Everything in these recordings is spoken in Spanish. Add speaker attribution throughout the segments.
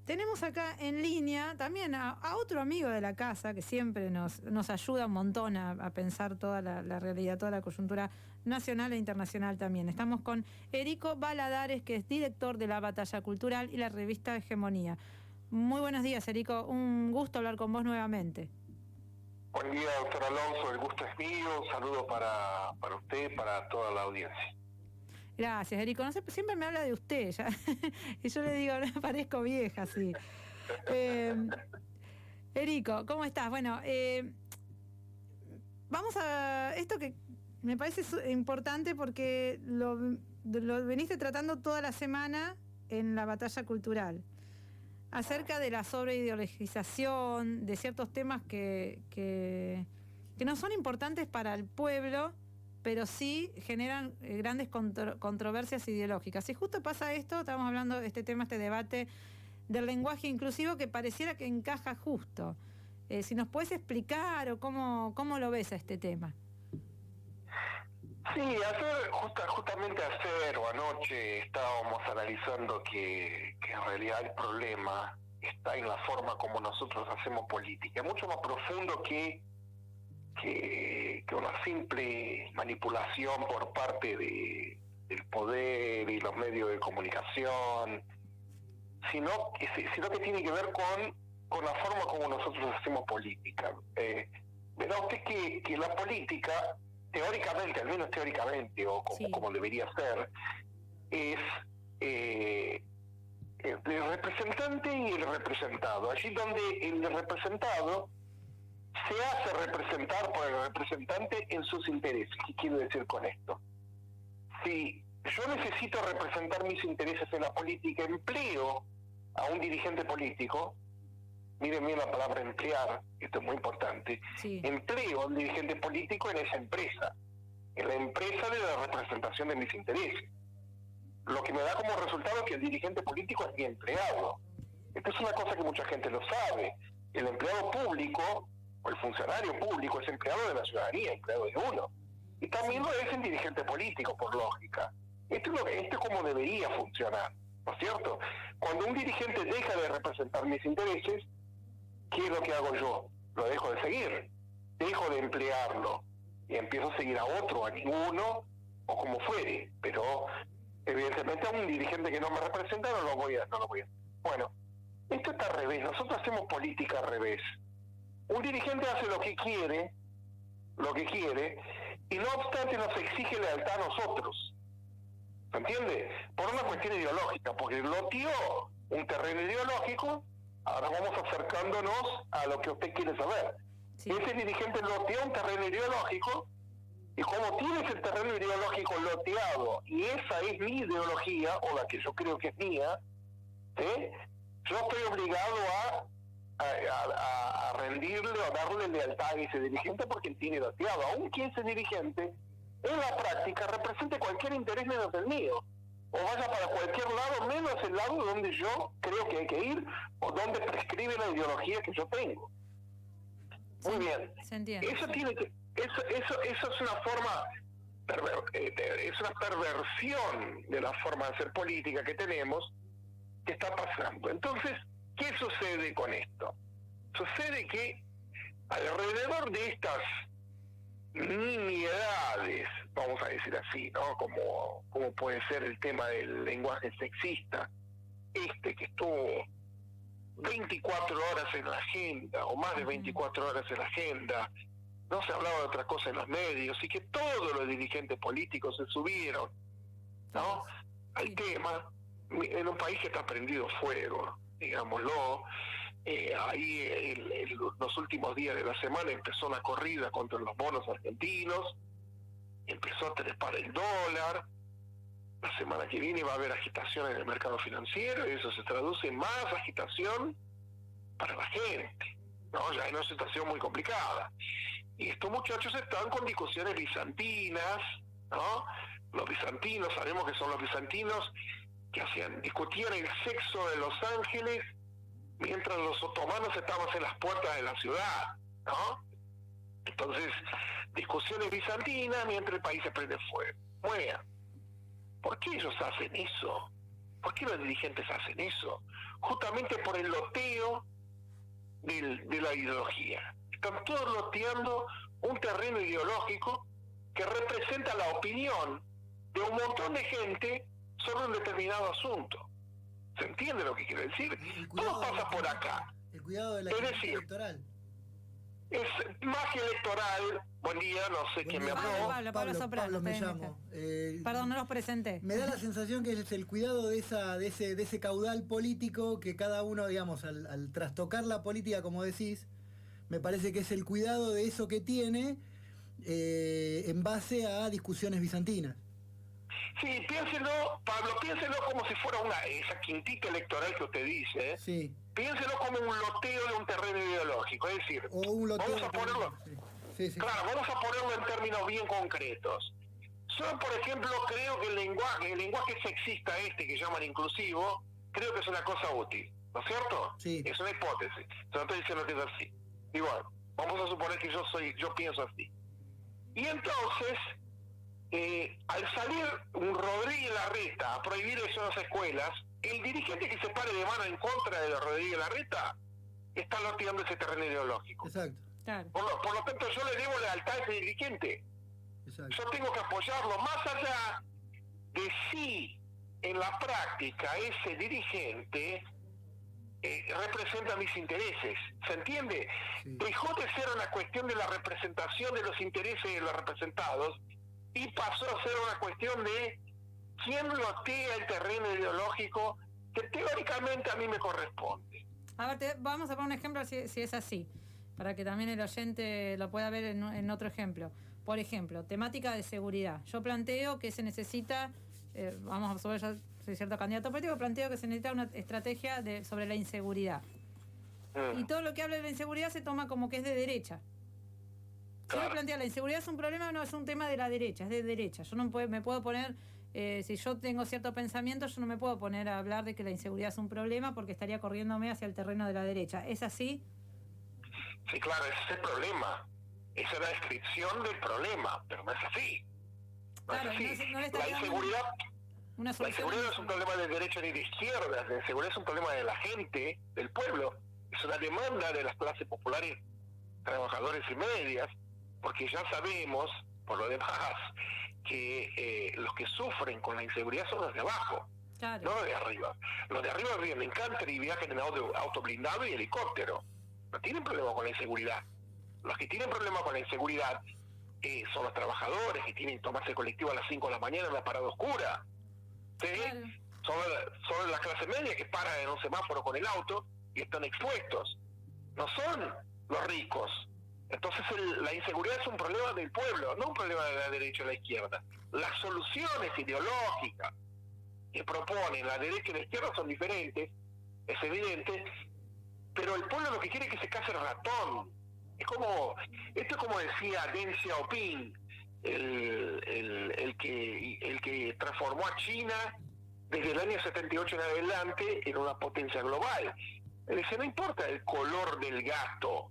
Speaker 1: tenemos acá en línea también a otro amigo de la casa que siempre nos ayuda un montón a pensar toda la realidad, toda la coyuntura nacional e internacional también. Estamos con Erico Baladares, que es director de La Batalla Cultural y la revista Hegemonía. Muy buenos días, Erico. Un gusto hablar con vos nuevamente.
Speaker 2: Buen día, doctor Alonso. El gusto es mío. Un saludo para usted y para toda la audiencia.
Speaker 1: Gracias, Erico. No sé, siempre me habla de usted, ya. Y yo le digo, no, parezco vieja, sí. Erico, ¿cómo estás? Bueno, vamos a esto que me parece importante porque lo veniste tratando toda la semana en La Batalla Cultural, acerca de la sobreideologización, de ciertos temas que no son importantes para el pueblo, pero sí generan grandes controversias ideológicas. Y justo pasa esto, estamos hablando de este tema, este debate del lenguaje inclusivo, que pareciera que encaja justo. Si nos puedes explicar o cómo lo ves a este tema.
Speaker 2: Sí, justamente ayer o anoche estábamos analizando que en realidad el problema está en la forma como nosotros hacemos política, mucho más profundo que una simple manipulación por parte del poder y los medios de comunicación, sino que tiene que ver con la forma como nosotros hacemos política. Verá usted que la política, teóricamente, al menos teóricamente, o como debería ser, es el representante y el representado. Allí donde el representado se hace representar por el representante en sus intereses. ¿Qué quiero decir con esto? Si yo necesito representar mis intereses en la política, empleo a un dirigente político, miren bien la palabra emplear, esto es muy importante, sí. Empleo a un dirigente político en esa empresa, en la empresa de la representación de mis intereses. Lo que me da como resultado que el dirigente político es mi empleado. Esto es una cosa que mucha gente lo sabe. El empleado público o el funcionario público es empleado de la ciudadanía, empleado de uno. Y también lo es el dirigente político, por lógica. Esto es como debería funcionar, ¿no es cierto? Cuando un dirigente deja de representar mis intereses, ¿qué es lo que hago yo? Lo dejo de seguir, dejo de emplearlo y empiezo a seguir a otro, a ninguno, o como fuere. Pero evidentemente a un dirigente que no me representa no lo voy a. Bueno, esto está al revés. Nosotros hacemos política al revés. Un dirigente hace lo que quiere, y no obstante nos exige lealtad a nosotros. ¿Se entiende? Por una cuestión ideológica, porque loteó un terreno ideológico, ahora vamos acercándonos a lo que usted quiere saber. Sí. Ese dirigente loteó un terreno ideológico, y como tiene ese terreno ideológico loteado, y esa es mi ideología, o la que yo creo que es mía, ¿sí? Yo estoy obligado a rendirle o darle lealtad a ese dirigente porque él tiene loteado, aunque ese dirigente en la práctica represente cualquier interés menos el mío, o vaya para cualquier lado menos el lado donde yo creo que hay que ir, o donde prescribe la ideología que yo tengo. Muy bien.
Speaker 1: Se entiende.
Speaker 2: Eso es una forma, es una perversión de la forma de hacer política que tenemos, que está pasando. Entonces, ¿qué sucede con esto? Sucede que alrededor de estas nimiedades, vamos a decir así, ¿no? Como puede ser el tema del lenguaje sexista, que estuvo 24 horas en la agenda, o más de 24 horas en la agenda, no se hablaba de otra cosa en los medios, y que todos los dirigentes políticos se subieron, ¿no? Al tema, en un país que está prendido fuego, digámoslo. Ahí los últimos días de la semana empezó la corrida contra los bonos argentinos, empezó a trepar el dólar. La semana que viene va a haber agitación en el mercado financiero, y eso se traduce en más agitación para la gente, ¿no? Ya es una situación muy complicada. Y estos muchachos están con discusiones bizantinas, ¿no? Los bizantinos, sabemos que son los bizantinos que discutían el sexo de los ángeles mientras los otomanos estaban en las puertas de la ciudad, ¿no? Entonces, discusiones bizantinas mientras el país se prende fuego. Bueno, ¿por qué ellos hacen eso? ¿Por qué los dirigentes hacen eso? justamente por el loteo de la ideología. Están todos loteando un terreno ideológico que representa la opinión de un montón de gente sobre un determinado asunto. ¿Se entiende lo que quiero decir? Todo pasa por acá.
Speaker 3: El cuidado de la
Speaker 2: gente
Speaker 3: electoral.
Speaker 2: Es magia electoral. Buen día, no sé quién me habló.
Speaker 1: Pablo
Speaker 3: me llamo.
Speaker 1: Perdón, no los presenté.
Speaker 3: Me da la sensación que es el cuidado de ese caudal político que cada uno, digamos, al trastocar la política, como decís, me parece que es el cuidado de eso que tiene en base a discusiones bizantinas.
Speaker 2: Sí, piénselo, Pablo, piénselo como si fuera esa quintita electoral que usted dice, ¿eh?
Speaker 3: Sí.
Speaker 2: Piénselo como un loteo de un terreno ideológico, es decir,
Speaker 3: o un loteo,
Speaker 2: vamos a ponerlo,
Speaker 3: sí.
Speaker 2: Claro, vamos a ponerlo en términos bien concretos. Yo, por ejemplo, creo que el lenguaje sexista que llaman inclusivo, creo que es una cosa útil, ¿no es cierto?
Speaker 3: Sí.
Speaker 2: Es una hipótesis, yo no estoy diciendo que es así. Y bueno, vamos a suponer que yo pienso así. Y entonces, al salir un Rodríguez Larreta a prohibir eso en las escuelas, el dirigente que se pare de mano en contra de Rodríguez Larreta está loteando ese terreno ideológico.
Speaker 3: Exacto.
Speaker 1: Claro.
Speaker 2: Por lo tanto, yo le debo lealtad a ese dirigente.
Speaker 3: Exacto.
Speaker 2: Yo tengo que apoyarlo, más allá de si en la práctica ese dirigente representa mis intereses. ¿Se entiende?
Speaker 3: Sí.
Speaker 2: Dejó de ser una cuestión de la representación de los intereses de los representados y pasó a ser una cuestión de quién lotea el terreno ideológico que teóricamente a mí me corresponde.
Speaker 1: A ver, vamos a poner un ejemplo si es así, para que también el oyente lo pueda ver en otro ejemplo. Por ejemplo, temática de seguridad. Yo planteo que se necesita, vamos a sobre yo soy cierto candidato político, planteo que se necesita una estrategia sobre la inseguridad. Y todo lo que habla de la inseguridad se toma como que es de derecha. Si uno plantea la inseguridad es un problema, no es un tema de la derecha, es de derecha. Yo no me puedo poner, si yo tengo cierto pensamiento, yo no me puedo poner a hablar de que la inseguridad es un problema porque estaría corriéndome hacia el terreno de la derecha. ¿Es así?
Speaker 2: Sí, claro, ese es el problema. Esa es la descripción del problema, pero no es así. No
Speaker 1: claro,
Speaker 2: es así.
Speaker 1: No le
Speaker 2: La inseguridad...
Speaker 1: Una
Speaker 2: La inseguridad no es un problema de derecha ni de izquierda, la inseguridad es un problema de la gente, del pueblo, es una demanda de las clases populares, trabajadores y medias, porque ya sabemos, por lo demás, que los que sufren con la inseguridad son los de abajo,
Speaker 1: claro,
Speaker 2: no los de arriba. Los de arriba viven en country y viajan en auto blindado y helicóptero, no tienen problema con la inseguridad. Los que tienen problema con la inseguridad son los trabajadores que tienen que tomarse el colectivo a las 5 de la mañana en la parada oscura. ¿Sí?
Speaker 1: claro.
Speaker 2: Son la clase media que paran en un semáforo con el auto y están expuestos. No son los ricos. Entonces la inseguridad es un problema del pueblo, no un problema de la derecha o la izquierda. Las soluciones ideológicas que proponen la derecha y la izquierda son diferentes, es evidente, pero el pueblo lo que quiere es que se case el ratón. Esto es como decía Deng Xiaoping, el que transformó a China desde el año 78 en adelante en una potencia global. Él dice, no importa el color del gato,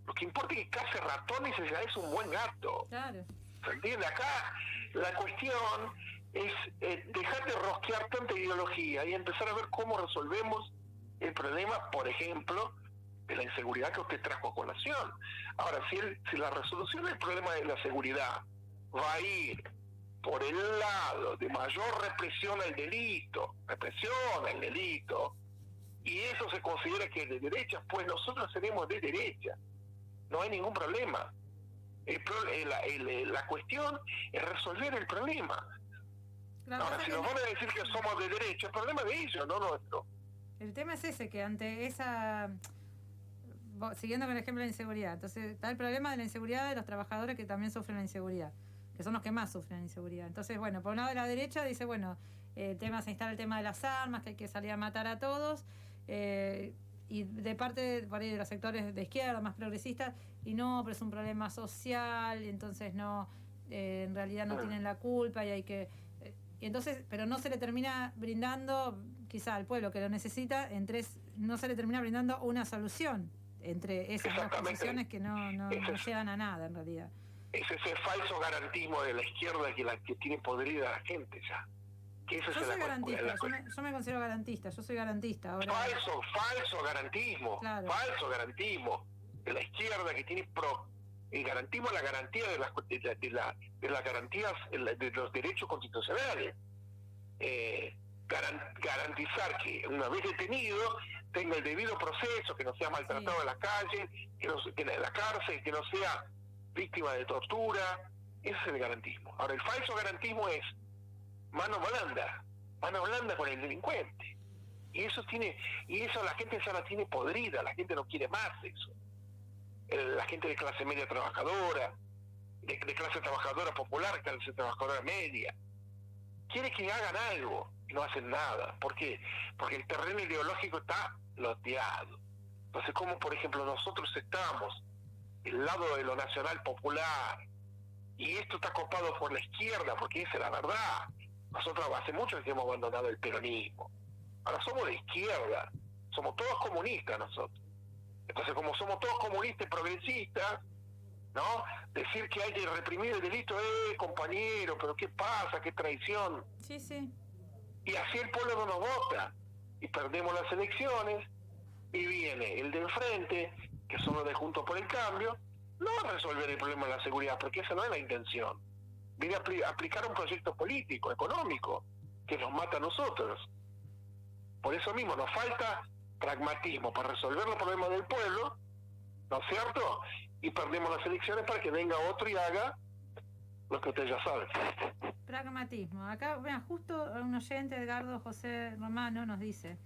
Speaker 2: lo que importa es que case ratones y es un buen gato.
Speaker 1: Claro.
Speaker 2: ¿Se entiende? Acá la cuestión es dejar de rosquear tanta ideología y empezar a ver cómo resolvemos el problema, por ejemplo, de la inseguridad que usted trajo a colación. Ahora, si la resolución del problema de la seguridad va a ir por el lado de mayor represión al delito, y eso se considera que es de derecha, pues nosotros seremos de derecha. No hay ningún problema. La cuestión es resolver el problema.
Speaker 1: Claro,
Speaker 2: ahora, si nos van a decir que somos de derecha, el problema es de ellos, no nuestro.
Speaker 1: El tema es ese, que ante esa... Siguiendo con el ejemplo de la inseguridad, entonces está el problema de la inseguridad de los trabajadores que también sufren la inseguridad, que son los que más sufren la inseguridad. Entonces, bueno, por un lado de la derecha dice, bueno, se instala el tema de las armas, que hay que salir a matar a todos, y de parte por ahí de los sectores de izquierda, más progresistas, y no, pero es un problema social, y entonces no, en realidad no tienen la culpa, y hay que... y entonces, pero no se le termina brindando, quizá al pueblo que lo necesita, no se le termina brindando una solución entre esas dos posiciones que no llegan a nada en realidad.
Speaker 2: Es ese falso garantismo de la izquierda que tiene podrida a la gente ya. Que eso
Speaker 1: Yo soy garantista, yo me considero garantista, yo soy garantista. Ahora...
Speaker 2: Falso garantismo,
Speaker 1: claro.
Speaker 2: Falso garantismo de la izquierda que tiene el garantismo es la garantía de las garantías de los derechos constitucionales. Garantizar que una vez detenido tenga el debido proceso, que no sea maltratado en la calle, que en la cárcel, que no sea víctima de tortura. Ese es el garantismo. Ahora, el falso garantismo es mano blanda con el delincuente. Y eso la gente ya la tiene podrida, la gente no quiere más eso. La gente de clase media trabajadora, de clase trabajadora popular, clase trabajadora media, quiere que hagan algo y no hacen nada. ¿Por qué? Porque el terreno ideológico está loteado. Entonces, como por ejemplo nosotros estamos del lado de lo nacional popular, y esto está copado por la izquierda, porque esa es la verdad. Nosotros hace mucho que hemos abandonado el peronismo. Ahora somos de izquierda, somos todos comunistas nosotros. Entonces, como somos todos comunistas y progresistas, ¿no? Decir que hay que reprimir el delito, compañero, pero ¿qué pasa? ¿Qué traición?
Speaker 1: Sí, sí.
Speaker 2: Y así el pueblo no nos vota. Y perdemos las elecciones, y viene el de enfrente, que son los de Juntos por el Cambio, no va a resolver el problema de la seguridad, porque esa no es la intención. Viene a aplicar un proyecto político, económico, que nos mata a nosotros. Por eso mismo nos falta pragmatismo para resolver los problemas del pueblo, ¿no es cierto? Y perdemos las elecciones para que venga otro y haga lo que ustedes ya saben.
Speaker 1: Pragmatismo. Acá, vean, justo un oyente, Edgardo José Romano, nos dice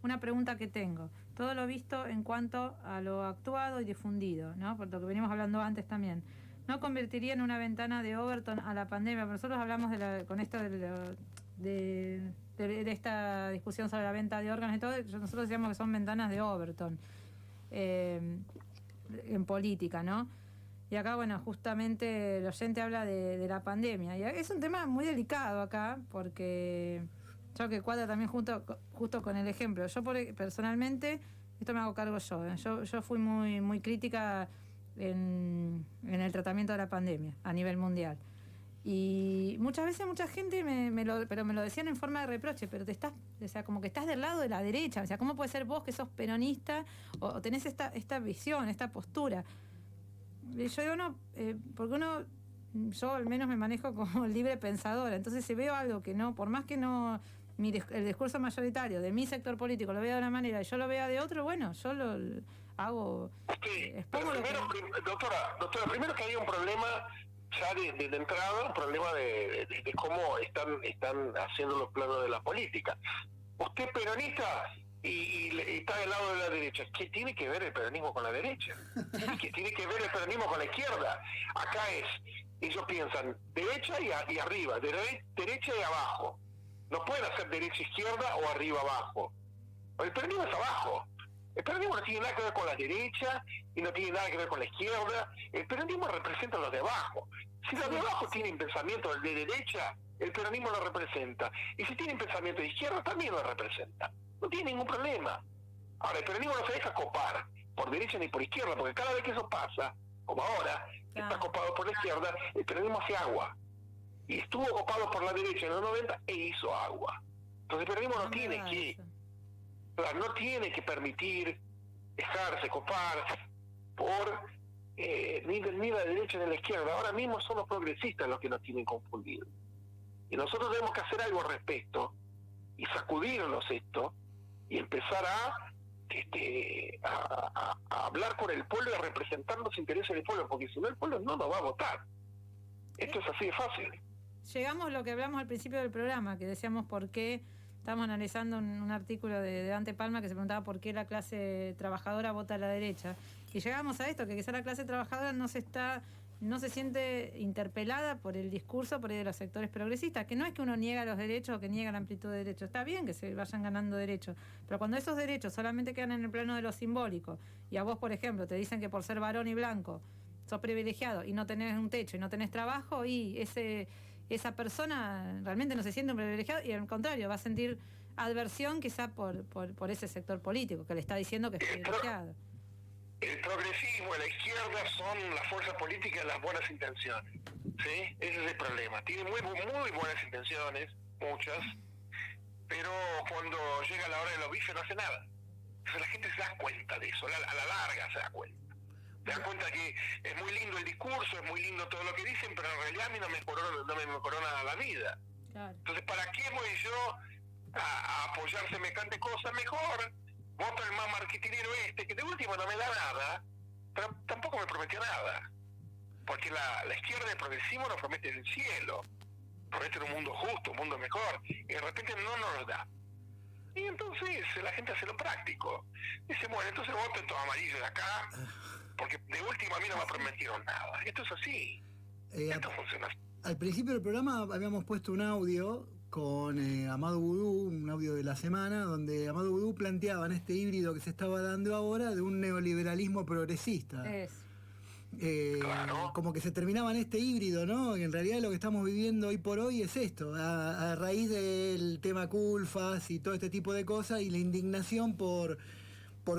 Speaker 1: una pregunta que tengo. Todo lo visto en cuanto a lo actuado y difundido, ¿no? Por lo que venimos hablando antes también. ¿No convertiría en una ventana de Overton a la pandemia? Nosotros hablamos con esto de esta discusión sobre la venta de órganos y todo, nosotros decíamos que son ventanas de Overton en política, ¿no? Y acá, bueno, justamente el oyente habla de la pandemia. Y es un tema muy delicado acá, porque yo que cuadra también justo con el ejemplo. Yo personalmente, esto me hago cargo yo, ¿eh? Yo fui muy crítica en el tratamiento de la pandemia a nivel mundial. Y muchas veces mucha gente pero me lo decían en forma de reproche, pero como que estás del lado de la derecha, o sea, ¿cómo puede ser vos que sos peronista o tenés esta visión, esta postura? Y yo digo, no, porque yo al menos me manejo como libre pensadora, entonces si veo algo que no, por más que no el discurso mayoritario de mi sector político lo vea de una manera y yo lo vea de otro, bueno, yo lo hago, expongo lo que...
Speaker 2: Doctora, primero que hay un problema ya de entrada, un problema de cómo están haciendo los planos de la política. Usted es peronista y está del lado de la derecha. ¿Qué tiene que ver el peronismo con la derecha? ¿Qué tiene que ver el peronismo con la izquierda? Acá ellos piensan derecha y arriba, derecha y abajo. No pueden hacer derecha-izquierda o arriba-abajo. El peronismo es abajo. El peronismo no tiene nada que ver con la derecha y no tiene nada que ver con la izquierda. El peronismo representa a los de abajo. Si los de abajo tienen pensamiento de derecha, el peronismo lo representa. Y si tienen pensamiento de izquierda, también lo representa. No tiene ningún problema. Ahora, el peronismo no se deja copar por derecha ni por izquierda, porque cada vez que eso pasa, como ahora, está copado por la izquierda, el peronismo hace agua. Y estuvo copado por la derecha en los 90 e hizo agua. Entonces el peronismo no tiene que permitir dejarse copar por ni la derecha ni la izquierda. Ahora mismo son los progresistas los que nos tienen confundidos. Y nosotros tenemos que hacer algo al respecto y sacudirnos esto y empezar a hablar con el pueblo y a representar los intereses del pueblo, porque si no el pueblo no nos va a votar. Esto es así de fácil.
Speaker 1: Llegamos a lo que hablamos al principio del programa, que decíamos por qué, estamos analizando un artículo de Dante Palma que se preguntaba por qué la clase trabajadora vota a la derecha. Y llegamos a esto, que quizá la clase trabajadora no se siente interpelada por el discurso por ahí de los sectores progresistas, que no es que uno niega los derechos o que niega la amplitud de derechos. Está bien que se vayan ganando derechos, pero cuando esos derechos solamente quedan en el plano de lo simbólico, y a vos, por ejemplo, te dicen que por ser varón y blanco sos privilegiado y no tenés un techo y no tenés trabajo, y esa persona realmente no se siente un privilegiado y al contrario va a sentir adversión quizá por ese sector político que le está diciendo que es privilegiado.
Speaker 2: El progresismo y la izquierda son la fuerza política de las buenas intenciones, ¿sí? Ese es el problema. Tienen muy buenas intenciones, muchas, pero cuando llega la hora de los bifes no hace nada. Entonces la gente se da cuenta de eso, a la larga se da cuenta. Se da cuenta que es muy lindo el discurso, es muy lindo todo lo que dicen, pero en realidad a mí no me mejoró nada la vida.
Speaker 1: Claro.
Speaker 2: Entonces, ¿para qué voy yo a apoyar semejante cosa? Mejor voto el más marketinero que de último no me da nada, pero tampoco me prometió nada. Porque la izquierda del progresismo nos promete el cielo, promete un mundo justo, un mundo mejor, y de repente no nos lo da. Y entonces la gente hace lo práctico. Dice, bueno, entonces voto estos amarillos de acá, porque de última a mí no me prometieron nada. Esto es así. Esto funciona así.
Speaker 3: Al principio del programa habíamos puesto un audio con Amado Boudou, un audio de la semana, donde Amado Boudou planteaba en este híbrido que se estaba dando ahora de un neoliberalismo progresista.
Speaker 2: Claro.
Speaker 3: Como que se terminaba en este híbrido, ¿no? Y en realidad lo que estamos viviendo hoy por hoy es esto, a raíz del tema culfas y todo este tipo de cosas y la indignación por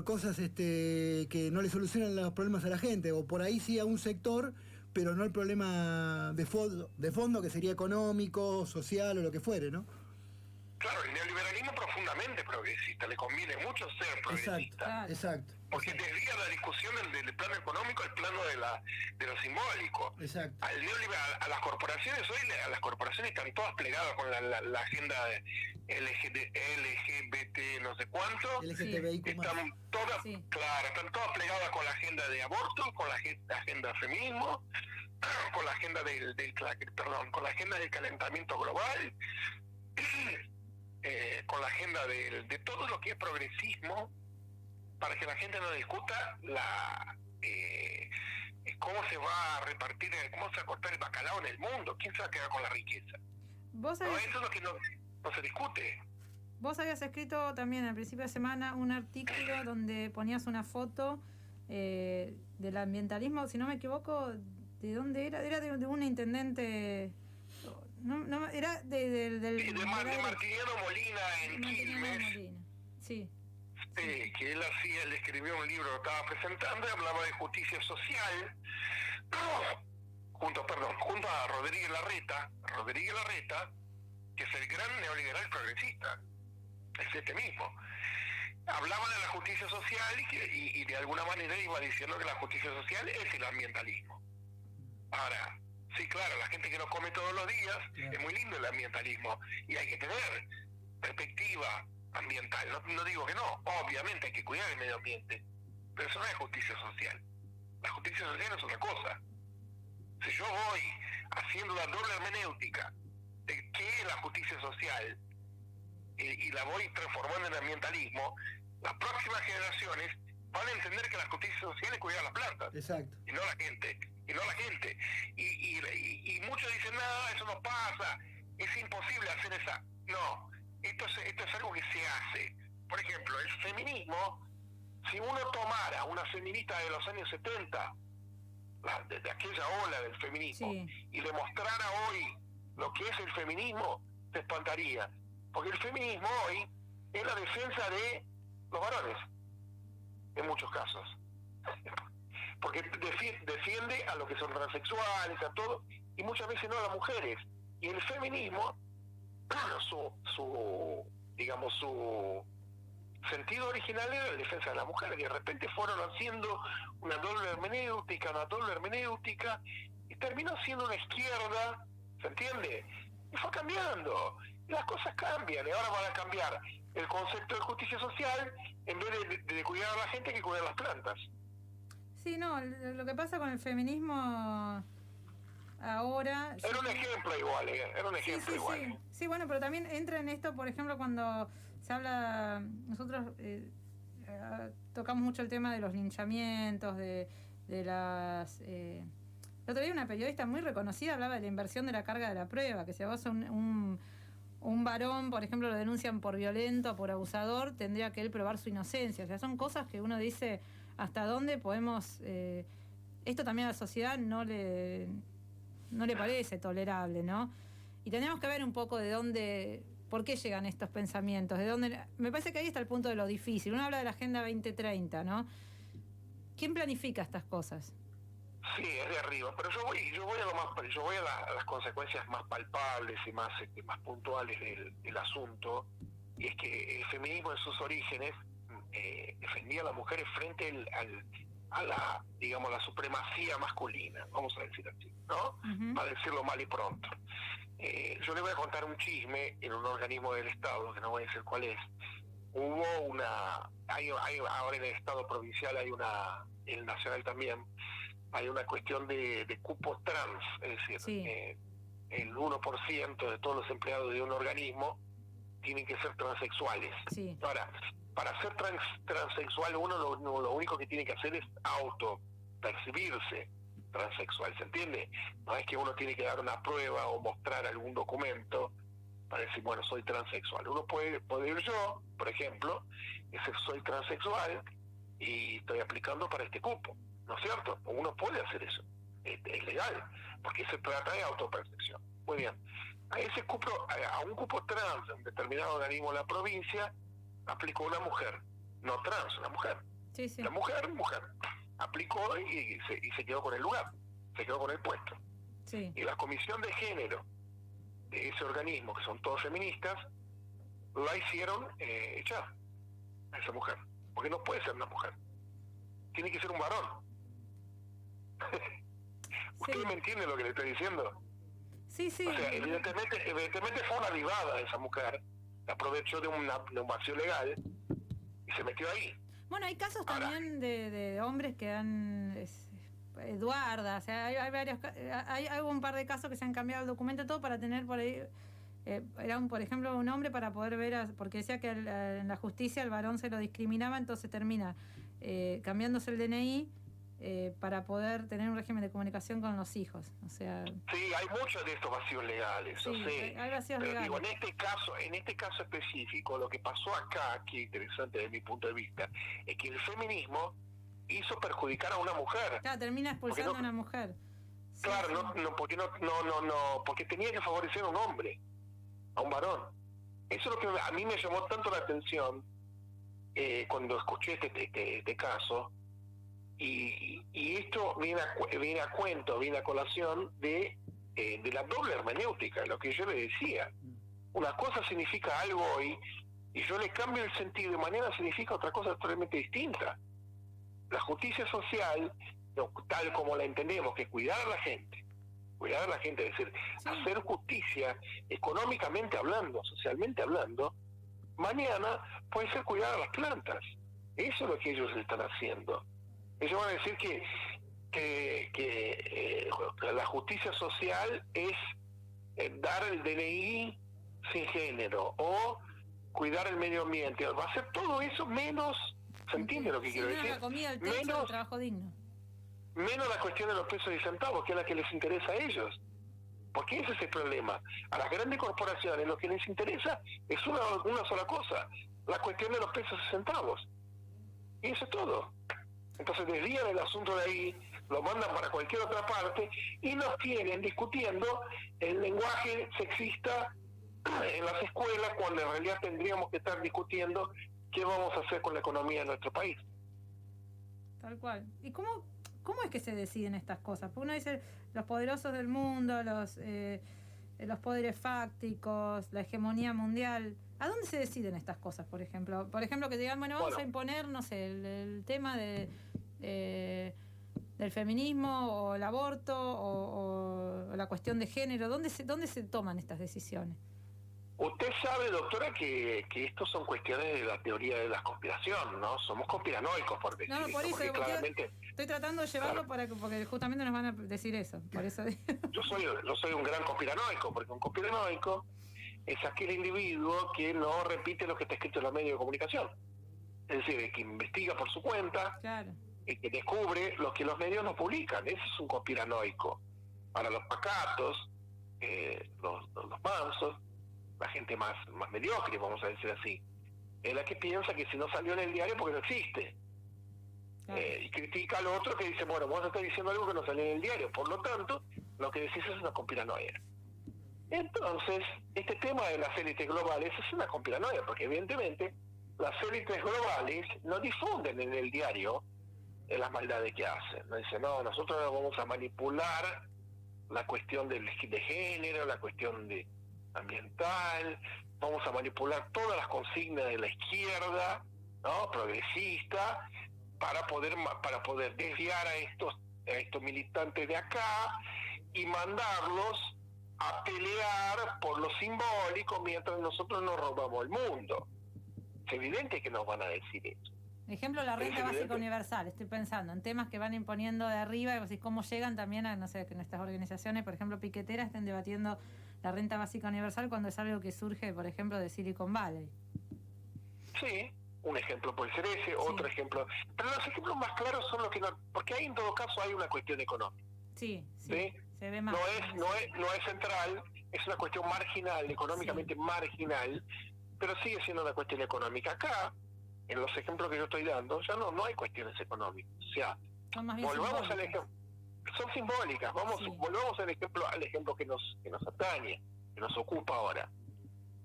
Speaker 3: cosas que no le solucionan los problemas a la gente, o por ahí sí a un sector, pero no el problema de fondo que sería económico, social o lo que fuere, ¿no?
Speaker 2: Claro, el neoliberalismo profundamente progresista, le conviene mucho ser progresista.
Speaker 3: Exacto.
Speaker 2: Porque desvía la discusión del plano económico al plano de lo simbólico.
Speaker 3: Exacto.
Speaker 2: A las corporaciones, hoy las corporaciones están todas plegadas con la agenda de LGBT no sé cuánto.
Speaker 3: LGTBIQ+.
Speaker 2: Están todas, claro, están todas plegadas con la agenda de aborto, con la agenda de feminismo, con la agenda con la agenda del calentamiento global, con la agenda de todo lo que es progresismo, para que la gente no discuta cómo se va a repartir, cómo se va a cortar el bacalao en el mundo, quién se va a quedar con la riqueza. Eso es lo que no se discute.
Speaker 1: Vos habías escrito también al principio de semana un artículo donde ponías una foto del ambientalismo, si no me equivoco, ¿de dónde era? Era de un intendente... No, era de
Speaker 2: Martiniano Molina en Quilmes.
Speaker 1: Sí.
Speaker 2: Que él escribió un libro que estaba presentando y hablaba de justicia social junto a Rodríguez Larreta, que es el gran neoliberal progresista, es este mismo. Hablaba de la justicia social y de alguna manera iba diciendo que la justicia social es el ambientalismo. Ahora, sí, claro, la gente que no come todos los días, es muy lindo el ambientalismo y hay que tener perspectiva ambiental. No digo que no, obviamente hay que cuidar el medio ambiente, pero eso no es justicia social. La justicia social es otra cosa. Si yo voy haciendo la doble hermenéutica de qué es la justicia social y la voy transformando en ambientalismo, las próximas generaciones van a entender que la justicia social es cuidar las plantas.
Speaker 3: Exacto.
Speaker 2: Y no la gente. Y muchos dicen, no, eso no pasa, es imposible hacer esa. No, esto es algo que se hace. Por ejemplo, el feminismo, si uno tomara una feminista de los años 70, de aquella ola del feminismo, y le mostrara hoy lo que es el feminismo, se espantaría. Porque el feminismo hoy es la defensa de los varones, en muchos casos. Porque defiende a los que son transexuales, a todo, y muchas veces no a las mujeres. Y el feminismo, su sentido original era la defensa de las mujeres, y de repente fueron haciendo una doble hermenéutica, y terminó siendo una izquierda, ¿se entiende? Y fue cambiando, y las cosas cambian, y ahora van a cambiar el concepto de justicia social, en vez de cuidar a la gente, que cuidar las plantas.
Speaker 1: Sí, no, lo que pasa con el feminismo ahora...
Speaker 2: Era un ejemplo igual, era un ejemplo igual.
Speaker 1: Sí, bueno, pero también entra en esto, por ejemplo, cuando se habla... Nosotros tocamos mucho el tema de los linchamientos, de las... El otro día una periodista muy reconocida hablaba de la inversión de la carga de la prueba, que si a vos un varón, por ejemplo, lo denuncian por violento, por abusador, tendría que él probar su inocencia. O sea, son cosas que uno dice... ¿Hasta dónde podemos...? Esto también a la sociedad no le parece tolerable, ¿no? Y tenemos que ver un poco de dónde... ¿Por qué llegan estos pensamientos? ¿De dónde? Me parece que ahí está el punto de lo difícil. Uno habla de la Agenda 2030, ¿no? ¿Quién planifica estas cosas?
Speaker 2: Sí, es de arriba, pero yo voy a a las consecuencias más palpables y más puntuales del asunto, y es que el feminismo en sus orígenes defendía a las mujeres frente a la, digamos, la supremacía masculina, vamos a decir así, ¿no?
Speaker 1: Ujú.
Speaker 2: Para decirlo mal y pronto. Yo le voy a contar un chisme en un organismo del Estado, que no voy a decir cuál es. Hay ahora en el Estado provincial, en el nacional también, hay una cuestión de cupos trans, es decir,
Speaker 1: Sí.
Speaker 2: El 1% de todos los empleados de un organismo tienen que ser transexuales.
Speaker 1: Sí.
Speaker 2: Ahora, para ser transexual uno lo único que tiene que hacer es percibirse transexual, ¿se entiende? No es que uno tiene que dar una prueba o mostrar algún documento para decir, bueno, soy transexual. Uno puede ir yo, por ejemplo, decir soy transexual y estoy aplicando para este cupo, ¿no es cierto? Uno puede hacer eso, es legal, porque se trata de autopercepción. Muy bien. A un cupo trans en determinado organismo de la provincia aplicó una mujer, no trans, una mujer.
Speaker 1: Sí, sí.
Speaker 2: La mujer, aplicó y se quedó con el lugar, se quedó con el puesto.
Speaker 1: Sí.
Speaker 2: Y la comisión de género de ese organismo, que son todos feministas, la hicieron echar a esa mujer, porque no puede ser una mujer, tiene que ser un varón. ¿Usted
Speaker 1: Sí.
Speaker 2: me entiende lo que le estoy diciendo?
Speaker 1: Sí, sí.
Speaker 2: O sea, evidentemente fue una avivada esa mujer, aprovechó de un vacío legal y se metió ahí.
Speaker 1: Bueno, hay casos
Speaker 2: Ahora,
Speaker 1: también de hombres que han... Eduarda, o sea, hay varios... Hay un par de casos que se han cambiado el documento todo para tener por ahí... era, por ejemplo, un hombre para poder ver... porque decía que en la justicia el varón se lo discriminaba, entonces termina cambiándose el DNI para poder tener un régimen de comunicación con los hijos. O sea...
Speaker 2: Sí, hay muchos de estos vacíos legales,
Speaker 1: Sí,
Speaker 2: yo sé.
Speaker 1: hay vacíos
Speaker 2: Pero
Speaker 1: legales.
Speaker 2: digo, en este caso específico, lo que pasó acá, que es interesante desde mi punto de vista, es que el feminismo hizo perjudicar a una mujer.
Speaker 1: Claro, termina expulsando
Speaker 2: no,
Speaker 1: a una mujer. Sí,
Speaker 2: claro,
Speaker 1: sí.
Speaker 2: porque tenía que favorecer a un hombre, a un varón. Eso es lo que a mí me llamó tanto la atención cuando escuché este caso, y esto viene a colación de la doble hermenéutica, lo que yo le decía. Una cosa significa algo hoy, y yo le cambio el sentido, y mañana significa otra cosa totalmente distinta. La justicia social, tal como la entendemos, que cuidar a la gente, es decir,
Speaker 1: Sí.
Speaker 2: hacer justicia económicamente hablando, socialmente hablando, mañana puede ser cuidar a las plantas. Eso es lo que ellos están haciendo. Ellos van a decir que la justicia social es dar el DNI sin género o cuidar el medio ambiente. Va a ser todo eso menos, ¿se entiende lo que
Speaker 1: Sí,
Speaker 2: quiero
Speaker 1: menos
Speaker 2: decir?
Speaker 1: la comida, el techo, el trabajo digno.
Speaker 2: Menos la cuestión de los pesos y centavos, que es la que les interesa a ellos. Porque ese es el problema. A las grandes corporaciones lo que les interesa es una sola cosa, la cuestión de los pesos y centavos. Y eso es todo. Entonces desvían el asunto de ahí, lo mandan para cualquier otra parte y nos tienen discutiendo el lenguaje sexista en las escuelas, cuando en realidad tendríamos que estar discutiendo qué vamos a hacer con la economía de nuestro país.
Speaker 1: Tal cual. ¿Y cómo es que se deciden estas cosas? Porque uno dice los poderosos del mundo, los poderes fácticos, la hegemonía mundial. ¿A dónde se deciden estas cosas, por ejemplo? Por ejemplo, que digan, bueno, vamos a imponer, no sé, el tema del feminismo o el aborto o la cuestión de género. ¿Dónde se toman estas decisiones?
Speaker 2: Usted sabe, doctora, que estos son cuestiones de la teoría de la conspiración, ¿no? Somos conspiranoicos, por decir
Speaker 1: No, por eso,
Speaker 2: porque claramente...
Speaker 1: estoy tratando de llevarlo porque justamente nos van a decir eso. Por eso digo.
Speaker 2: Yo soy un gran conspiranoico, porque un conspiranoico es aquel individuo que no repite lo que está escrito en los medios de comunicación. Es decir, el que investiga por su cuenta,
Speaker 1: Claro.
Speaker 2: el que descubre lo que los medios no publican. Ese es un conspiranoico. Para los pacatos, los mansos, la gente más mediocre, vamos a decir así, es la que piensa que si no salió en el diario porque no existe.
Speaker 1: Claro.
Speaker 2: Y critica al otro que dice, bueno, vos estás diciendo algo que no salió en el diario, por lo tanto, lo que decís es una conspiranoia. Entonces, este tema de las élites globales es una conspiranoia, porque evidentemente las élites globales no difunden en el diario las maldades que hacen. ¿No? Dicen, no, nosotros vamos a manipular la cuestión de género, la cuestión de ambiental, vamos a manipular todas las consignas de la izquierda, ¿no? Progresista, para poder desviar a estos militantes de acá y mandarlos a pelear por lo simbólico mientras nosotros nos robamos el mundo. Es evidente que nos van a decir eso.
Speaker 1: Ejemplo, la renta básica universal. Estoy pensando en temas que van imponiendo de arriba y cómo llegan también a, no sé, que nuestras organizaciones, por ejemplo, piqueteras, estén debatiendo la renta básica universal cuando es algo que surge, por ejemplo, de Silicon Valley.
Speaker 2: Sí, un ejemplo puede ser ese, otro ejemplo. Pero los ejemplos más claros son los que no... Porque ahí en todo caso hay una cuestión económica.
Speaker 1: Sí.
Speaker 2: ¿Sí?
Speaker 1: Se ve más.
Speaker 2: No es central, es una cuestión marginal, económicamente marginal, pero sigue siendo una cuestión económica. Acá, en los ejemplos que yo estoy dando, ya no hay cuestiones económicas. O sea,
Speaker 1: son más bien
Speaker 2: volvamos al ejemplo. Son simbólicas. Volvamos al ejemplo que nos atañe, que nos ocupa ahora.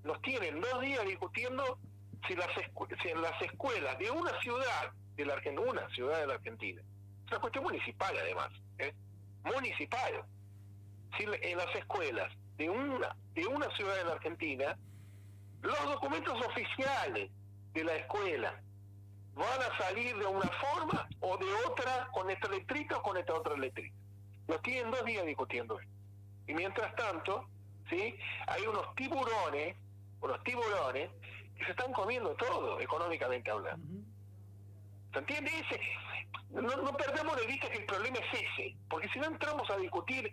Speaker 2: Nos tienen 2 días discutiendo si en las escuelas de una ciudad de la Argentina, es una cuestión municipal además, municipal, si en las escuelas de una ciudad de la Argentina, los documentos oficiales de la escuela van a salir de una forma o de otra, con esta letrita o con esta otra letrita. Nos tienen 2 días discutiendo esto. Y mientras tanto, ¿sí? Hay unos tiburones que se están comiendo todo, económicamente hablando. ¿Se entiende? No perdamos de vista que el problema es ese, porque si no entramos a discutir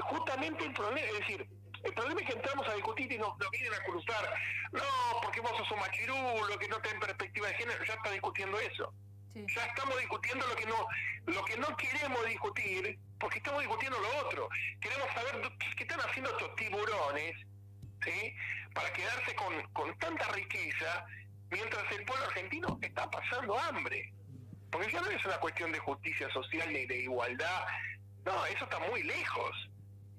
Speaker 2: justamente el problema, es decir, el problema es que entramos a discutir y nos vienen a cruzar, no, porque vos sos un machirulo, que no tenés perspectiva de género, ya está discutiendo eso. Sí. Ya estamos discutiendo lo que no queremos discutir, porque estamos discutiendo lo otro. Queremos saber qué están haciendo estos tiburones, ¿sí? Para quedarse con tanta riqueza, mientras el pueblo argentino está pasando hambre. Porque ya no es una cuestión de justicia social ni de igualdad, no, eso está muy lejos.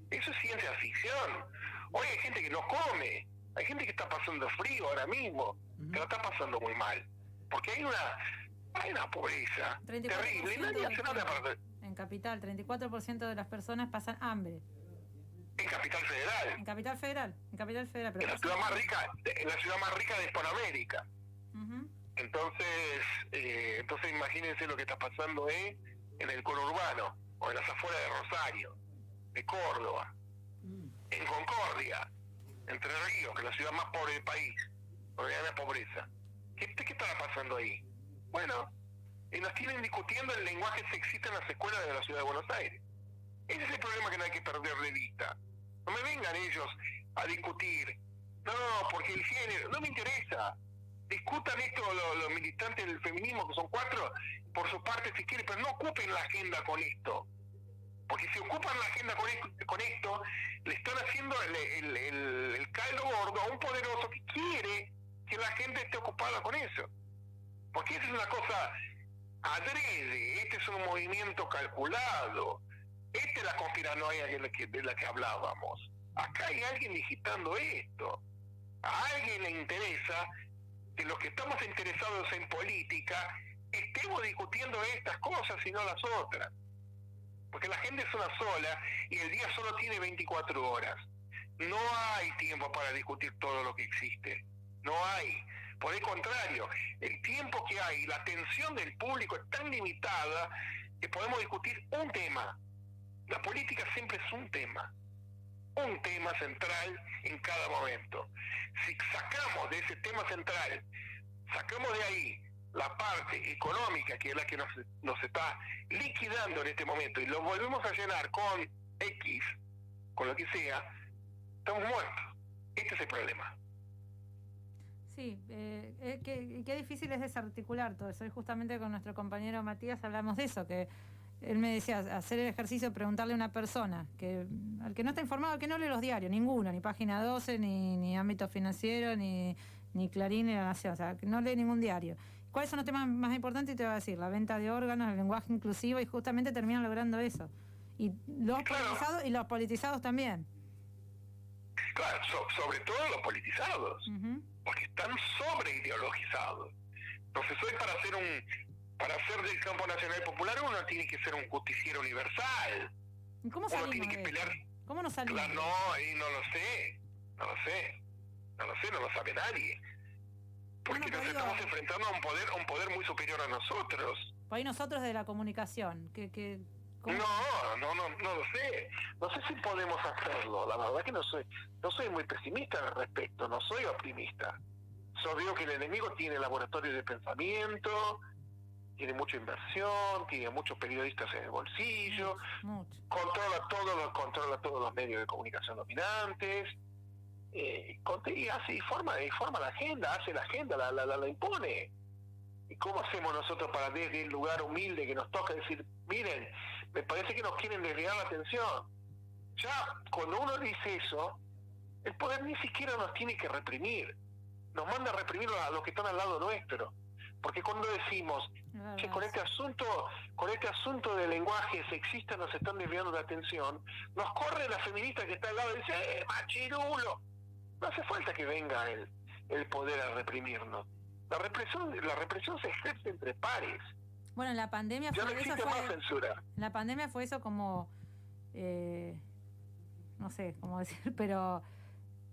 Speaker 2: Eso es ciencia ficción. Hoy hay gente que no come, hay gente que está pasando frío ahora mismo, que lo está pasando muy mal. Porque hay una pobreza terrible y nadie hace nada para...
Speaker 1: En Capital, 34% de las personas pasan hambre.
Speaker 2: En Capital Federal.
Speaker 1: En Capital Federal. Pero
Speaker 2: en la ciudad más rica de Hispanoamérica. Entonces imagínense lo que está pasando en el conurbano, o en las afueras de Rosario, de Córdoba, en Concordia, Entre Ríos, que es la ciudad más pobre del país, donde hay la pobreza. ¿Qué estará pasando ahí? Bueno, nos tienen discutiendo el lenguaje sexista en las escuelas de la ciudad de Buenos Aires. Ese es el problema que no hay que perder de vista. No me vengan ellos a discutir, no, porque el género, no me interesa. Discutan esto los militantes del feminismo, que son 4, por su parte si quieren, pero no ocupen la agenda con esto. Porque si ocupan la agenda con esto, le están haciendo el caldo gordo a un poderoso que quiere que la gente esté ocupada con eso. Porque esa es una cosa adrede, este es un movimiento calculado, esta es la conspiranoia de la que hablábamos. Acá hay alguien digitando esto. A alguien le interesa que los que estamos interesados en política estemos discutiendo estas cosas y no las otras. Porque la gente es una sola y el día solo tiene 24 horas. No hay tiempo para discutir todo lo que existe. No hay. Por el contrario, el tiempo que hay, la atención del público es tan limitada que podemos discutir un tema. La política siempre es un tema central en cada momento. Si sacamos de ese tema central, sacamos de ahí la parte económica, que es la que nos está liquidando en este momento, y lo volvemos a llenar con X, con lo que sea, estamos muertos. Este es el problema.
Speaker 1: Sí, qué difícil es desarticular todo eso. Y justamente con nuestro compañero Matías hablamos de eso, que él me decía, hacer el ejercicio de preguntarle a una persona, al que no está informado, que no lee los diarios, ninguno, ni Página 12, ni Ámbito Financiero, ni Clarín, ni La Nación, o sea, que no lee ningún diario. ¿Cuáles son los temas más importantes? Y te voy a decir, la venta de órganos, el lenguaje inclusivo, y justamente terminan logrando eso. Y los politizados y los politizados también.
Speaker 2: Claro, sobre todo los politizados, porque están sobreideologizados. Entonces hoy para ser del campo nacional popular uno tiene que ser un justiciero universal.
Speaker 1: ¿Y cómo
Speaker 2: Uno
Speaker 1: salimos
Speaker 2: tiene que
Speaker 1: de
Speaker 2: pelear.
Speaker 1: eso? ¿Cómo nos salimos?
Speaker 2: No, y no lo sé, no lo sabe nadie. Porque
Speaker 1: Bueno,
Speaker 2: nos
Speaker 1: pero
Speaker 2: estamos
Speaker 1: digo,
Speaker 2: enfrentando a un poder muy superior a nosotros.
Speaker 1: por ahí nosotros de la comunicación, ¿cómo?
Speaker 2: No lo sé. No sé si podemos hacerlo. La verdad que no soy muy pesimista al respecto, no soy optimista. Yo veo que el enemigo tiene laboratorios de pensamiento, tiene mucha inversión, tiene muchos periodistas en el bolsillo,
Speaker 1: Mucho.
Speaker 2: controla todos los medios de comunicación dominantes, y hace y forma la agenda, hace la agenda, la impone. ¿Y cómo hacemos nosotros para desde el lugar humilde que nos toca decir, miren, me parece que nos quieren desviar la atención? Ya cuando uno dice eso, el poder ni siquiera nos tiene que reprimir, nos manda a reprimir a los que están al lado nuestro. Porque cuando decimos, che, con este asunto del lenguaje sexista nos están desviando la atención, nos corre la feminista que está al lado y dice, machirulo. No hace falta que venga el poder a reprimirnos. La represión se ejerce entre pares.
Speaker 1: Bueno, en la pandemia
Speaker 2: Ya no existe más censura.
Speaker 1: En la pandemia fue eso como, no sé cómo decir, pero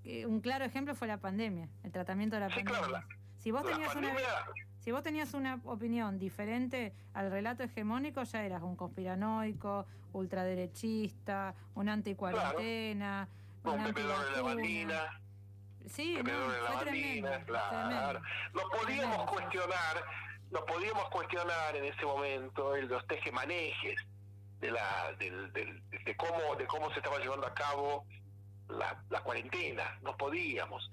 Speaker 1: un claro ejemplo fue la pandemia, el tratamiento de la pandemia.
Speaker 2: Claro,
Speaker 1: si vos tenías una opinión diferente al relato hegemónico, ya eras un conspiranoico, ultraderechista, un anticuarentena,
Speaker 2: un bebedor de lavandina.
Speaker 1: Sí, fue tremendo.
Speaker 2: Claro. Lo podíamos cuestionar en ese momento, los tejemanejes de cómo se estaba llevando a cabo la cuarentena. No podíamos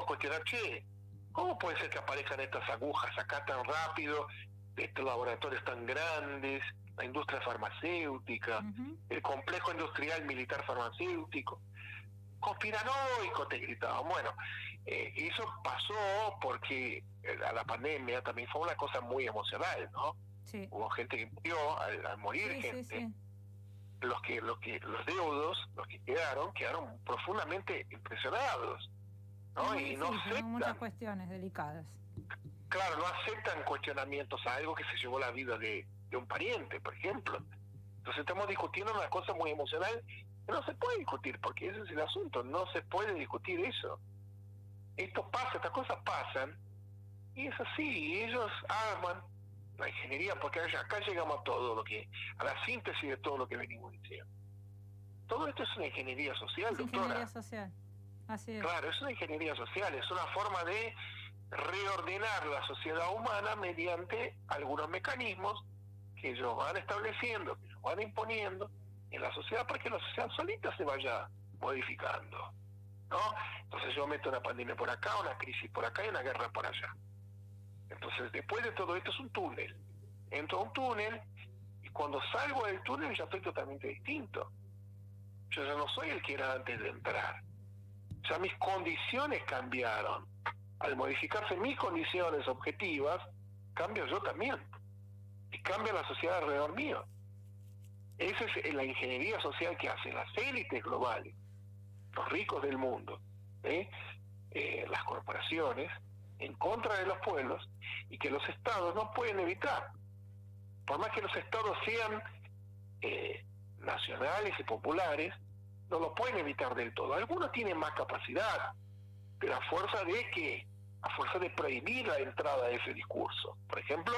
Speaker 2: cuestionar, che, ¿cómo puede ser que aparezcan estas agujas acá tan rápido, estos laboratorios tan grandes, la industria farmacéutica, el complejo industrial militar farmacéutico? Conspiranoico te gritaban. Bueno, eso pasó porque la pandemia también fue una cosa muy emocional, ¿no?
Speaker 1: Sí.
Speaker 2: Hubo gente que murió al morir, gente.
Speaker 1: Sí.
Speaker 2: Los deudos, los que quedaron profundamente impresionados, ¿no? Y no aceptan,
Speaker 1: muchas cuestiones delicadas.
Speaker 2: Claro, no aceptan cuestionamientos a algo que se llevó la vida de un pariente, por ejemplo. Entonces estamos discutiendo una cosa muy emocional. No se puede discutir, porque ese es el asunto, no se puede discutir eso. Esto pasa, estas cosas pasan, y es así, ellos arman la ingeniería, porque acá llegamos a la síntesis de todo lo que venimos diciendo. Todo esto es una ingeniería social,
Speaker 1: es
Speaker 2: doctora.
Speaker 1: Ingeniería social, así es.
Speaker 2: Claro, es una ingeniería social, es una forma de reordenar la sociedad humana mediante algunos mecanismos que ellos van estableciendo, que ellos van imponiendo en la sociedad para que la sociedad solita se vaya modificando, ¿no? Entonces yo meto una pandemia por acá, una crisis por acá y una guerra por allá. Entonces después de todo esto es un túnel. Entro a un túnel y cuando salgo del túnel ya estoy totalmente distinto. Yo ya no soy el que era antes de entrar. Ya mis condiciones cambiaron. Al modificarse mis condiciones objetivas, cambio yo también. Y cambia la sociedad alrededor mío. Esa es la ingeniería social que hacen las élites globales, los ricos del mundo, las corporaciones, en contra de los pueblos, y que los estados no pueden evitar. Por más que los estados sean nacionales y populares, no lo pueden evitar del todo. Algunos tienen más capacidad, pero a fuerza de prohibir la entrada de ese discurso. Por ejemplo,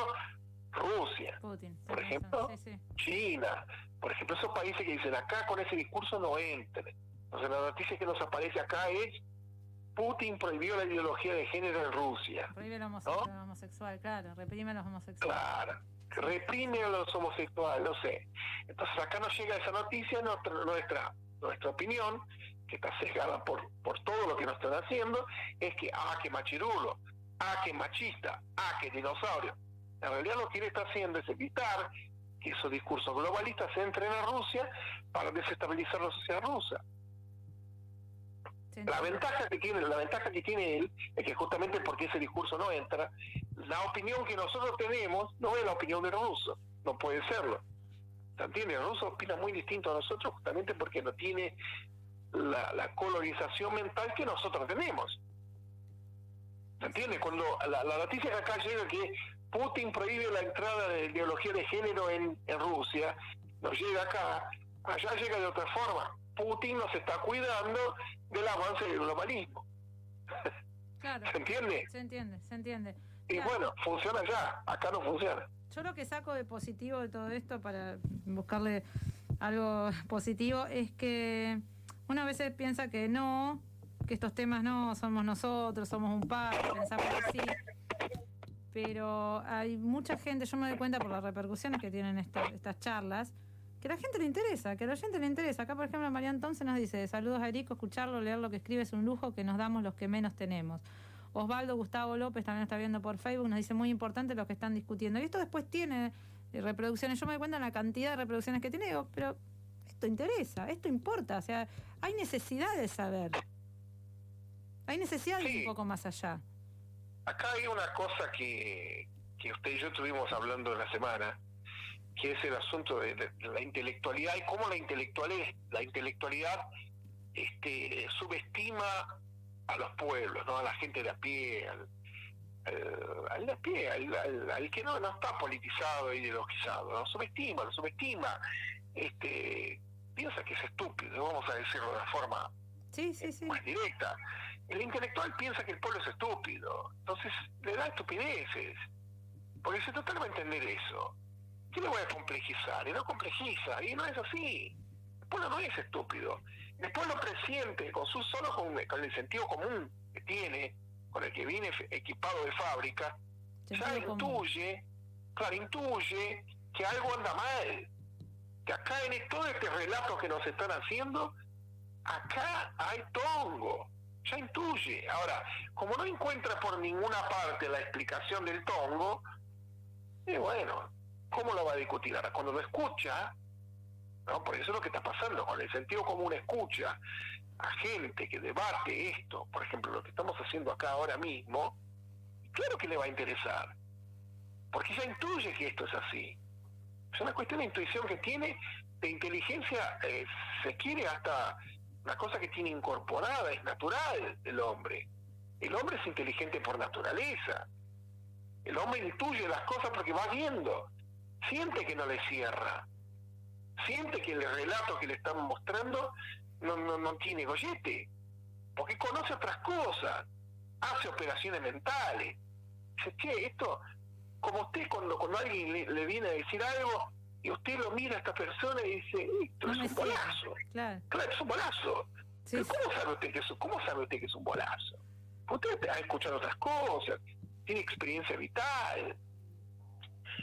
Speaker 2: Rusia,
Speaker 1: Putin,
Speaker 2: por ejemplo,
Speaker 1: sí.
Speaker 2: China, por ejemplo, esos países que dicen acá con ese discurso no entren. Entonces la noticia que nos aparece acá es Putin prohibió la ideología de género en Rusia.
Speaker 1: Prohíbe el homosexual, claro, reprime a los homosexuales.
Speaker 2: Claro, reprime a los homosexuales, no sé. Entonces acá nos llega esa noticia, nuestra opinión, que está sesgada por todo lo que nos están haciendo, es que, que machirulo, que machista, que dinosaurio. En realidad lo que él está haciendo es evitar que esos discursos globalistas entren a Rusia para desestabilizar la sociedad rusa. La ventaja que tiene él es que justamente porque ese discurso no entra, la opinión que nosotros tenemos no es la opinión de los rusos, no puede serlo. ¿Se entiende? El ruso opina muy distinto a nosotros justamente porque no tiene la colonización mental que nosotros tenemos. ¿Se entiende? Cuando la noticia que acá llega que Putin prohíbe la entrada de ideología de género en Rusia, no llega acá, allá llega de otra forma. Putin nos está cuidando del avance del globalismo.
Speaker 1: Claro.
Speaker 2: ¿Se entiende?
Speaker 1: Se entiende.
Speaker 2: Y
Speaker 1: Claro.
Speaker 2: bueno, funciona allá, acá no funciona.
Speaker 1: Yo lo que saco de positivo de todo esto, para buscarle algo positivo, es que una vez piensa que no, que estos temas no, somos nosotros, somos un par, pensamos que sí. Pero hay mucha gente, yo me doy cuenta por las repercusiones que tienen estas charlas, que a la gente le interesa, que a la gente le interesa. Acá, por ejemplo, Marian Thompson nos dice: saludos a Erico, escucharlo, leer lo que escribe es un lujo que nos damos los que menos tenemos. Osvaldo Gustavo López también está viendo por Facebook, nos dice: muy importante lo que están discutiendo. Y esto después tiene reproducciones. Yo me doy cuenta de la cantidad de reproducciones que tiene, digo, pero esto interesa, esto importa. O sea, hay necesidad de saber. Hay necesidad de ir un poco más allá.
Speaker 2: Acá hay una cosa que usted y yo estuvimos hablando en la semana, que es el asunto de la intelectualidad y cómo la intelectualidad subestima a los pueblos, ¿no? A la gente de a pie, al de a pie, al que no está politizado e ideologizado, lo subestima, piensa que es estúpido, vamos a decirlo de una forma más directa. El intelectual piensa que el pueblo es estúpido, entonces le da estupideces, porque se trata de entender eso. ¿Qué le voy a complejizar? Y no complejiza, y no es así. El pueblo no es estúpido. El pueblo presiente solo con el sentido común que tiene, con el que viene equipado de fábrica, ya intuye que algo anda mal. Que acá en todo este relato que nos están haciendo, acá hay tongo. Ya intuye. Ahora, como no encuentra por ninguna parte la explicación del tongo, bueno, ¿cómo lo va a discutir? Ahora, cuando lo escucha, ¿no? Por eso es lo que está pasando, con el sentido común escucha a gente que debate esto, por ejemplo, lo que estamos haciendo acá ahora mismo, claro que le va a interesar, porque ya intuye que esto es así. Es una cuestión de intuición que tiene, de inteligencia, se quiere hasta una cosa que tiene incorporada, es natural del hombre. El hombre es inteligente por naturaleza. El hombre intuye las cosas porque va viendo, siente que no le cierra, siente que el relato que le están mostrando no tiene gollete, porque conoce otras cosas, hace operaciones mentales. Dice, che, esto, como usted cuando alguien le viene a decir algo y usted lo mira a esta persona y dice, esto es un bolazo. Claro, es un bolazo.
Speaker 1: Sí,
Speaker 2: Pero ¿cómo sabe usted que es un bolazo? Usted ha escuchado otras cosas, tiene experiencia vital,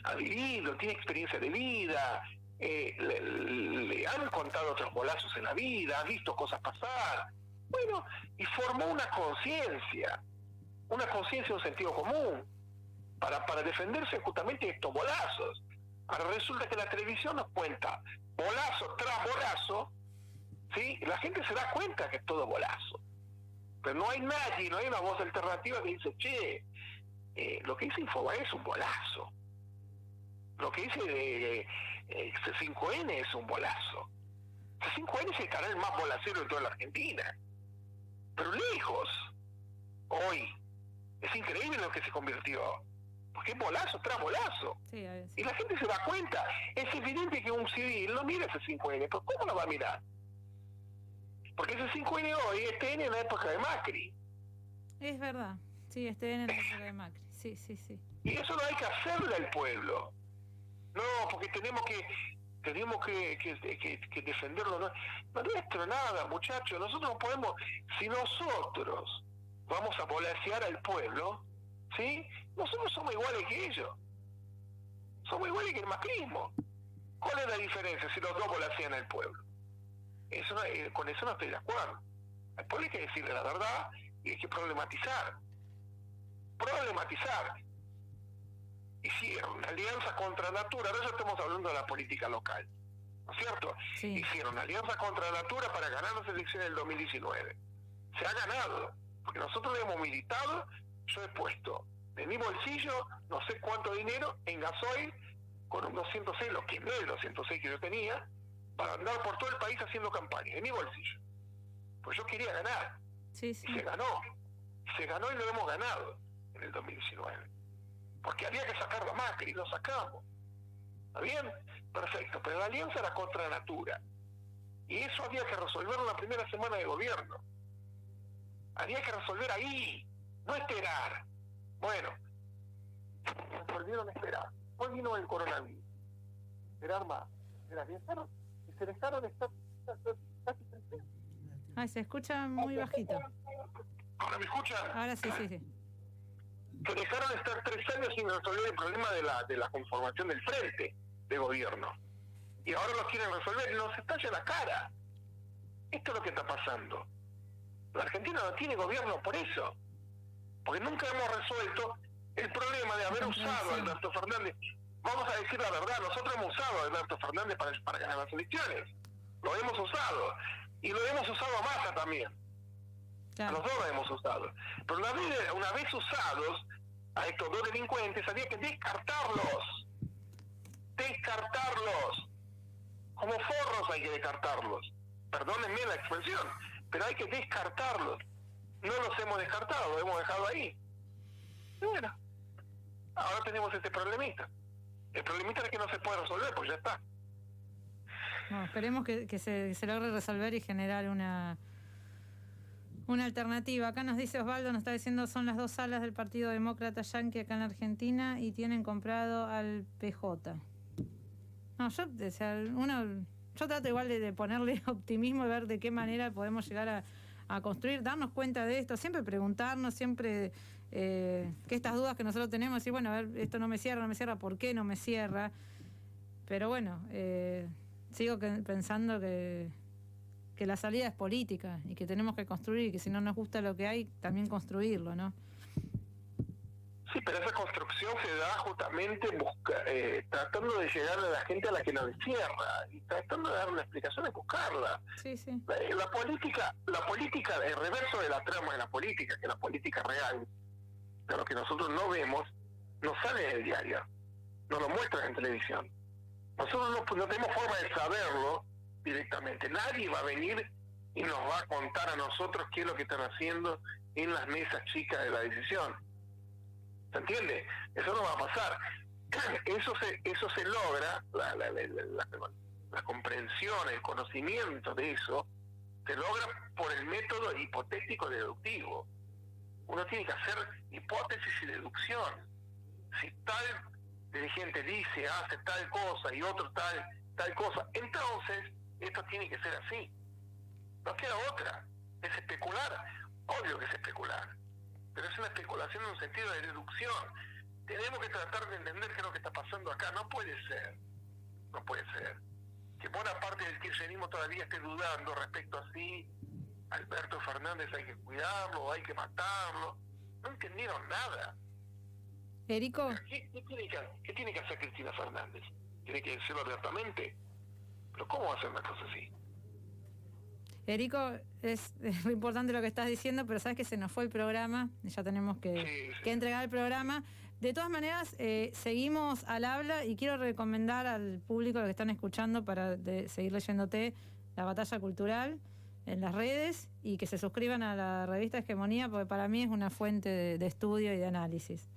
Speaker 2: ha vivido, tiene experiencia de vida, le han contado otros bolazos en la vida, ha visto cosas pasar. Bueno, y formó una conciencia, un sentido común, para defenderse justamente de estos bolazos. Ahora resulta que la televisión nos cuenta bolazo tras bolazo, ¿sí? La gente se da cuenta que es todo bolazo. Pero no hay nadie, no hay una voz alternativa que dice, che, lo que dice Infobae es un bolazo. Lo que dice C5N es un bolazo. C5N es el canal más bolacero de toda la Argentina. Pero lejos, hoy, es increíble lo que se convirtió. Porque es bolazo tras bolazo.
Speaker 1: Sí,
Speaker 2: y la gente se da cuenta. Es evidente que un civil no mira ese 5N, pero ¿cómo lo va a mirar? Porque ese 5N hoy es TN en la época de Macri.
Speaker 1: Es verdad, sí, es TN en la época de Macri. Sí.
Speaker 2: Y eso no hay que hacerle al pueblo. No, porque tenemos que defenderlo. No es nuestro nada, muchachos. Nosotros no podemos, si nosotros vamos a volasear al pueblo, ¿sí? Nosotros somos iguales que ellos. Somos iguales que el macrismo. ¿Cuál es la diferencia si los dos volasean al pueblo? Con eso no estoy de acuerdo. Al pueblo hay que decirle la verdad y hay que problematizar. Hicieron una alianza contra Natura, ahora ya estamos hablando de la política local, ¿no es cierto?
Speaker 1: Sí.
Speaker 2: Hicieron una alianza contra Natura para ganar las elecciones del 2019. Se ha ganado, porque nosotros hemos militado, yo he puesto de mi bolsillo no sé cuánto dinero en gasoil con un 206, lo que no es el 206 que yo tenía, para andar por todo el país haciendo campaña, de mi bolsillo. Pues yo quería ganar.
Speaker 1: Sí.
Speaker 2: Y se ganó y lo hemos ganado en el 2019. porque había que sacarlo a Macri, lo sacamos. ¿Está bien? Perfecto, pero la alianza era contra natura. Y eso había que resolverlo en la primera semana de gobierno. Había que resolver ahí, no esperar. Bueno, resolvieron esperar. Después vino el coronavirus. Esperar más. Y se dejaron estar casi 3 meses.
Speaker 1: Ay, se escucha muy bajito.
Speaker 2: ¿Ahora me escuchan?
Speaker 1: Ahora sí.
Speaker 2: Se dejaron estar 3 años sin resolver el problema de la conformación del frente de gobierno. Y ahora lo quieren resolver y nos estalla la cara. Esto es lo que está pasando. La Argentina no tiene gobierno por eso. Porque nunca hemos resuelto el problema de haber usado a Alberto Fernández. Vamos a decir la verdad, nosotros hemos usado a Alberto Fernández para ganar las elecciones. Lo hemos usado. Y lo hemos usado a Massa también.
Speaker 1: Claro.
Speaker 2: A los dos lo hemos usado. Pero una vez usados a estos dos delincuentes, había que descartarlos. Como forros hay que descartarlos. Perdónenme la expresión, pero hay que descartarlos. No los hemos descartado, los hemos dejado ahí. Y bueno, ahora tenemos este problemita. El problemita es que no se puede resolver, pues ya está.
Speaker 1: No, esperemos que se logre resolver y generar una alternativa. Acá nos dice Osvaldo, nos está diciendo, son las 2 salas del Partido Demócrata Yanqui acá en la Argentina y tienen comprado al PJ. No, yo trato igual de ponerle optimismo y ver de qué manera podemos llegar a construir, darnos cuenta de esto, siempre preguntarnos, siempre que estas dudas que nosotros tenemos, decir, bueno, a ver, esto no me cierra, ¿por qué no me cierra? Pero bueno, sigo pensando que la salida es política y que tenemos que construir, y que si no nos gusta lo que hay, también construirlo, ¿no?
Speaker 2: Sí, pero esa construcción se da justamente tratando de llegar a la gente a la que nos cierra y tratando de dar una explicación y buscarla.
Speaker 1: Sí.
Speaker 2: La política, el reverso de la trama de la política, que la política real, de lo que nosotros no vemos, no sale en el diario, no lo muestran en televisión. Nosotros no tenemos forma de saberlo directamente. Nadie va a venir y nos va a contar a nosotros qué es lo que están haciendo en las mesas chicas de la decisión. ¿Se entiende? Eso no va a pasar. Eso se logra, la comprensión, el conocimiento de eso, se logra por el método hipotético deductivo. Uno tiene que hacer hipótesis y deducción. Si tal dirigente dice, hace tal cosa y otro tal cosa, entonces esto tiene que ser así. No queda otra. Es especular. Obvio que es especular. Pero es una especulación en un sentido de deducción. Tenemos que tratar de entender qué es lo que está pasando acá. No puede ser que buena parte del kirchnerismo todavía esté dudando respecto a si Alberto Fernández hay que cuidarlo, hay que matarlo. No entendieron nada.
Speaker 1: Erico.
Speaker 2: ¿Qué tiene que hacer Cristina Fernández? ¿Tiene que decirlo abiertamente? ¿Pero cómo va a hacer una cosa así?
Speaker 1: Erico, es muy importante lo que estás diciendo, pero sabes que se nos fue el programa, ya tenemos que entregar el programa. De todas maneras, seguimos al habla y quiero recomendar al público que están escuchando para seguir leyéndote La Batalla Cultural en las redes y que se suscriban a la revista Hegemonía, porque para mí es una fuente de estudio y de análisis.